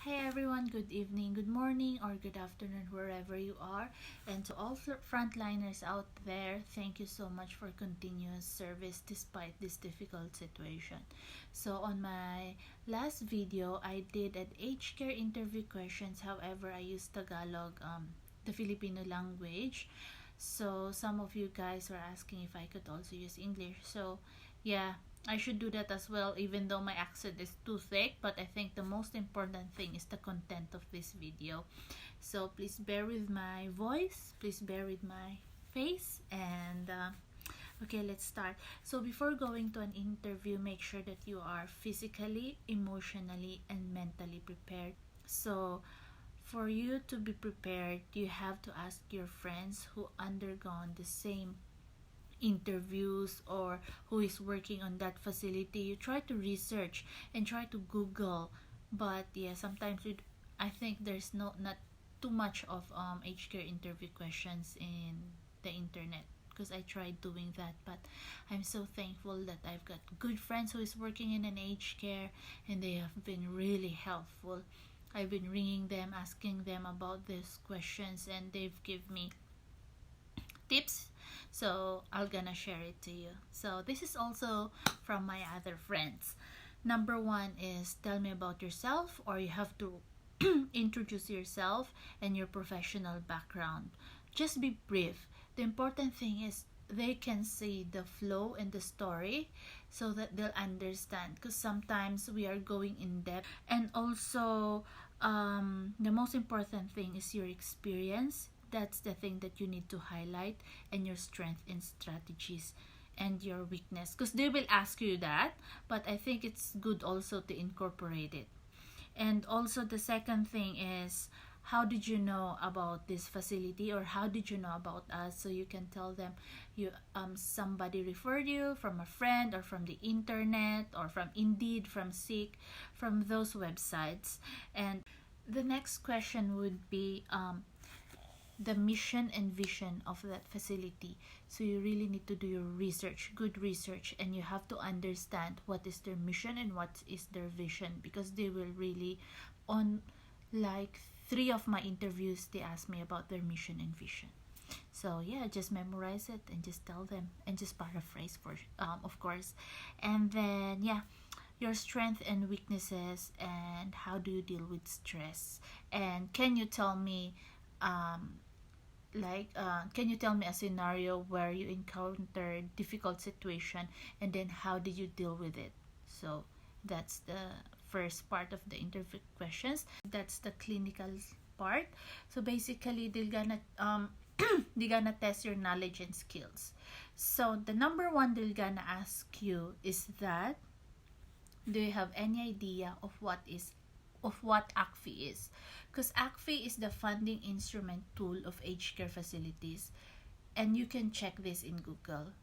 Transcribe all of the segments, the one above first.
Hey everyone, good evening, good morning, or good afternoon, wherever you are. And to all frontliners out there, thank you so much for continuous service despite this difficult situation. So, on my last video, I did an age care interview questions. However, I used Tagalog, the Filipino language. So, some of you guys were asking if I could also use English. So, yeah, I should do that as well, even though my accent is too thick. But I think the most important thing is the content of this video. So please bear with my voice, please bear with my face, and okay, let's start. So before going to an interview, make sure that you are physically, emotionally, and mentally prepared. So for you to be prepared, you have to ask your friends who undergone the same interviews or who is working on that facility. You try to research and try to Google, but yeah, sometimes I think there's not too much of aged care interview questions in the internet, because I tried doing that. But I'm so thankful that I've got good friends who is working in an aged care, and they have been really helpful. I've been ringing them, asking them about these questions, and they've given me tips, so I'm gonna share it to you. So this is also from my other friends. Number one is tell me about yourself, or you have to introduce yourself and your professional background. Just be brief. The important thing is they can see the flow and the story so that they'll understand, because sometimes we are going in depth. And also, the most important thing is your experience. That's the thing that you need to highlight, and your strength and strategies and your weakness, because they will ask you that, but I think it's good also to incorporate it. And also the second thing is, how did you know about this facility, or how did you know about us? So you can tell them you somebody referred you from a friend, or from the internet, or from Indeed, from Seek, from those websites. And the next question would be the mission and vision of that facility. So you really need to do your research, good research, and you have to understand what is their mission and what is their vision, because they will really, on like 3 of my interviews, they asked me about their mission and vision. So yeah, just memorize it and just tell them, and just paraphrase, for of course. And then yeah, your strength and weaknesses, and how do you deal with stress, and can you tell me can you tell me a scenario where you encountered difficult situation, and then how did you deal with it? So that's the first part of the interview questions. That's the clinical part. So basically they're gonna they're gonna test your knowledge and skills. So the number one they're gonna ask you is that, do you have any idea of what ACFI is? Because ACFI is the funding instrument tool of aged care facilities, and you can check this in Google.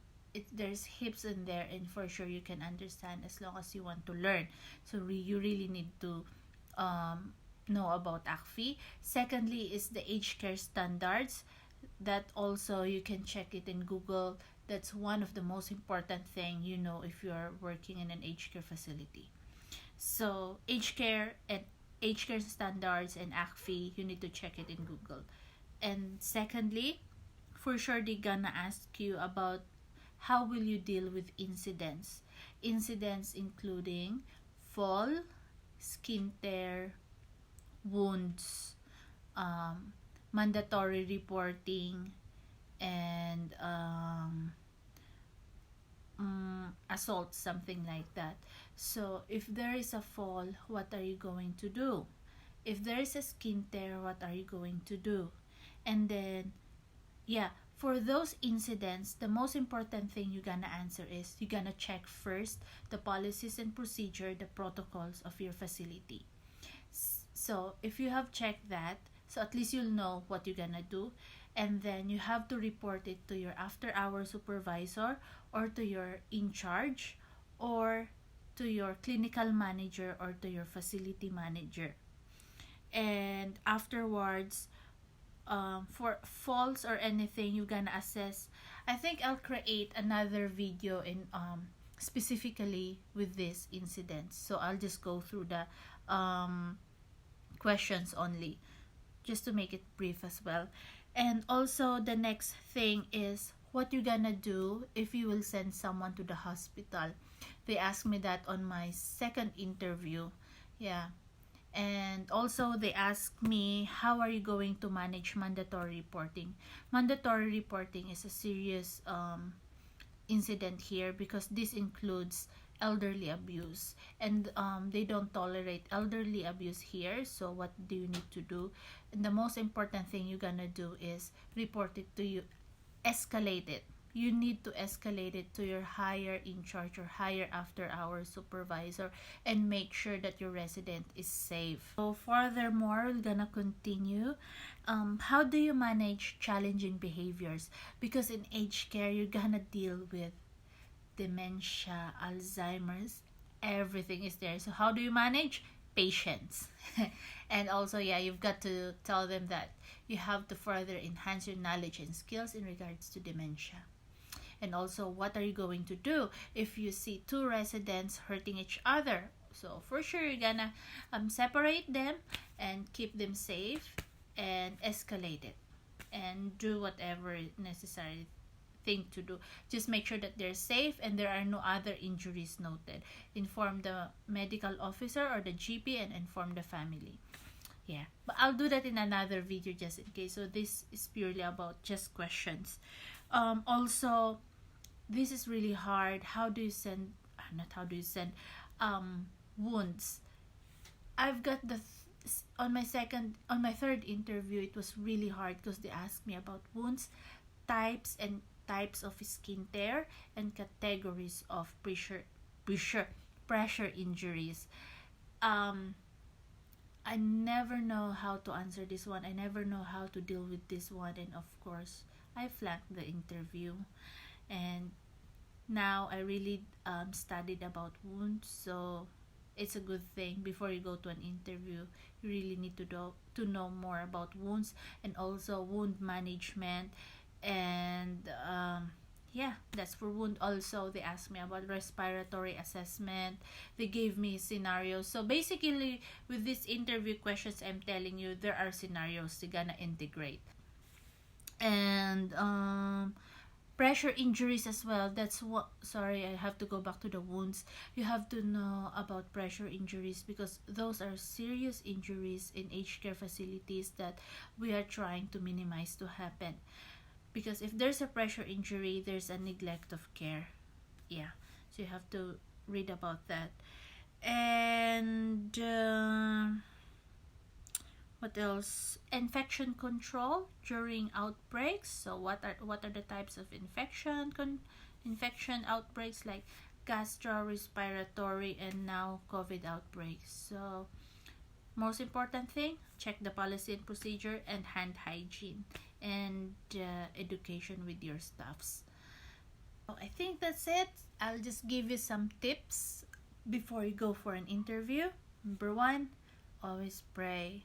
There's hips in there, and for sure you can understand as long as you want to learn. So you really need to know about ACFI. Secondly is the aged care standards. That also you can check it in Google. That's one of the most important thing if you are working in an aged care facility. So aged care standards and ACFI, you need to check it in Google. And secondly, for sure they're gonna ask you about how will you deal with incidents. Incidents including fall, skin tear, wounds, mandatory reporting, and assault, something like that. So if there is a fall, what are you going to do? If there is a skin tear, what are you going to do? And then yeah, for those incidents, the most important thing you're gonna answer is, you're gonna check first the policies and procedure, the protocols of your facility. So if you have checked that, so at least you'll know what you're gonna do. And then you have to report it to your after hour supervisor, or to your in charge, or to your clinical manager, or to your facility manager. And afterwards, for falls or anything, you're gonna assess. I think I'll create another video in specifically with this incident. So I'll just go through the questions only, just to make it brief as well. And also the next thing is what you're gonna do if you will send someone to the hospital. They asked me that on my second interview. Yeah. And also they asked me, how are you going to manage mandatory reporting? Mandatory reporting is a serious incident here because this includes elderly abuse, and they don't tolerate elderly abuse here. So what do you need to do? And the most important thing you're gonna do is report it to you, escalate it. You need to escalate it to your higher in charge or higher after hours supervisor, and make sure that your resident is safe. So furthermore, we're gonna continue. How do you manage challenging behaviors? Because in aged care, you're gonna deal with dementia, Alzheimer's, everything is there. So how do you manage? Patience. And also, yeah, you've got to tell them that you have to further enhance your knowledge and skills in regards to dementia. And also, what are you going to do if you see two residents hurting each other? So for sure, you're gonna separate them and keep them safe and escalate it and do whatever necessary thing to do. Just make sure that they're safe and there are no other injuries noted. Inform the medical officer or the GP and inform the family. Yeah, but I'll do that in another video just in case. So this is purely about just questions. Also, this is really hard. How do you send, not how do you send, wounds? I've got on my third interview, it was really hard because they asked me about wounds, types of skin tear, and categories of pressure injuries. I never know how to answer this one. I never know how to deal with this one, and of course, I flanked the interview. And now I really studied about wounds, so it's a good thing. Before you go to an interview, you really need to know more about wounds and also wound management. And yeah, that's for wound. Also, they asked me about respiratory assessment. They gave me scenarios. So basically, with these interview questions, I'm telling you, there are scenarios they're gonna integrate. And pressure injuries as well. That's what, sorry, I have to go back to the wounds. You have to know about pressure injuries because those are serious injuries in aged care facilities that we are trying to minimize to happen. Because if there's a pressure injury, there's a neglect of care. Yeah, so you have to read about that. And what else? Infection control during outbreaks. So what are the types of infection outbreaks, like gastro-respiratory and now COVID outbreaks. So most important thing, check the policy and procedure and hand hygiene and education with your staffs. So I think that's it. I'll just give you some tips before you go for an interview. Number 1, always pray.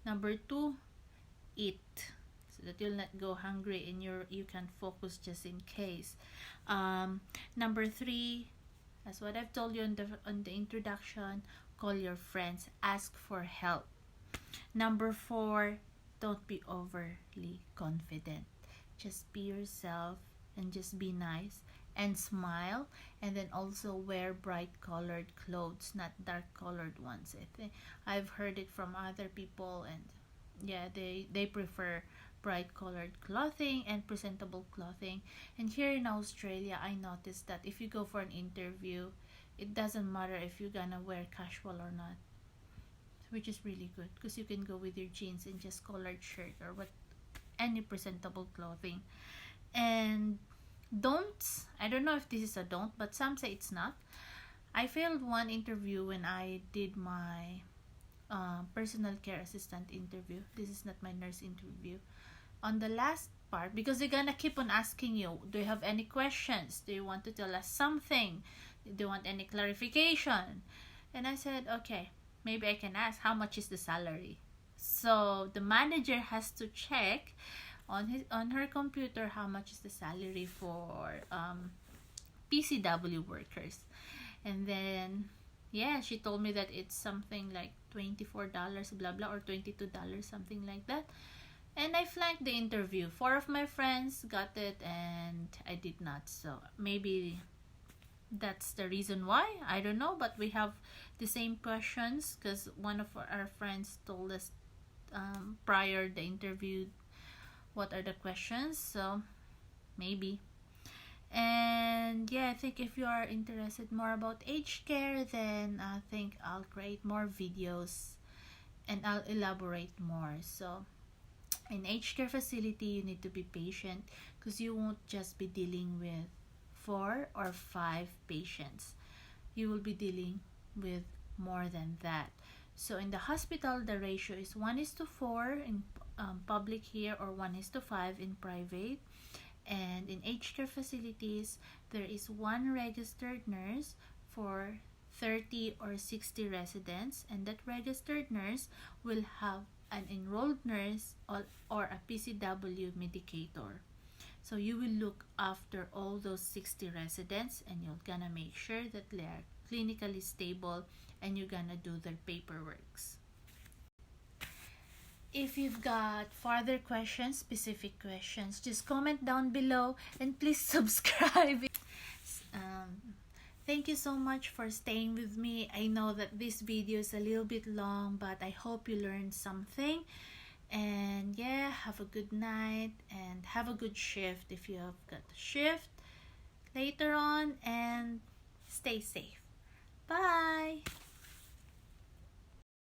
Number 2, eat so that you'll not go hungry and you can focus just in case. Number 3, as what I've told you on the introduction, call your friends, ask for help. Number 4, don't be overly confident. Just be yourself and just be nice and smile, and then also wear bright colored clothes, not dark colored ones. I think I've heard it from other people, and yeah, they prefer bright colored clothing and presentable clothing. And here in Australia, I noticed that if you go for an interview, it doesn't matter if you're gonna wear casual or not, which is really good because you can go with your jeans and just collared shirt or any presentable clothing. And don'ts, I don't know if this is a don't, but some say it's not. I failed one interview when I did my personal care assistant interview. This is not my nurse interview. On the last part, because they're gonna keep on asking you, do you have any questions? Do you want to tell us something? Do you want any clarification? And I said, okay, maybe I can ask, how much is the salary? So the manager has to check on her computer how much is the salary for PCW workers. And then yeah, she told me that it's something like $24 blah blah, or $22, something like that. And I flunked the interview. 4 of my friends got it and I did not. So maybe that's the reason why. I don't know, but we have the same questions because one of our friends told us prior the interview what are the questions. So maybe. And yeah, I think if you are interested more about aged care, then I think I'll create more videos and I'll elaborate more. So in aged care facility, you need to be patient because you won't just be dealing with 4 or 5 patients. You will be dealing with more than that. So in the hospital, the ratio is 1:4 in public here, or 1:5 in private. And in aged care facilities, there is 1 registered nurse for 30 or 60 residents, and that registered nurse will have an enrolled nurse or a PCW medicator. So you will look after all those 60 residents, and you're gonna make sure that they are clinically stable and you're gonna do their paperworks. If you've got further questions, specific questions, just comment down below and please subscribe. Thank you so much for staying with me. I know that this video is a little bit long, but I hope you learned something. And yeah, have a good night and have a good shift if you have got a shift later on, and stay safe. Bye!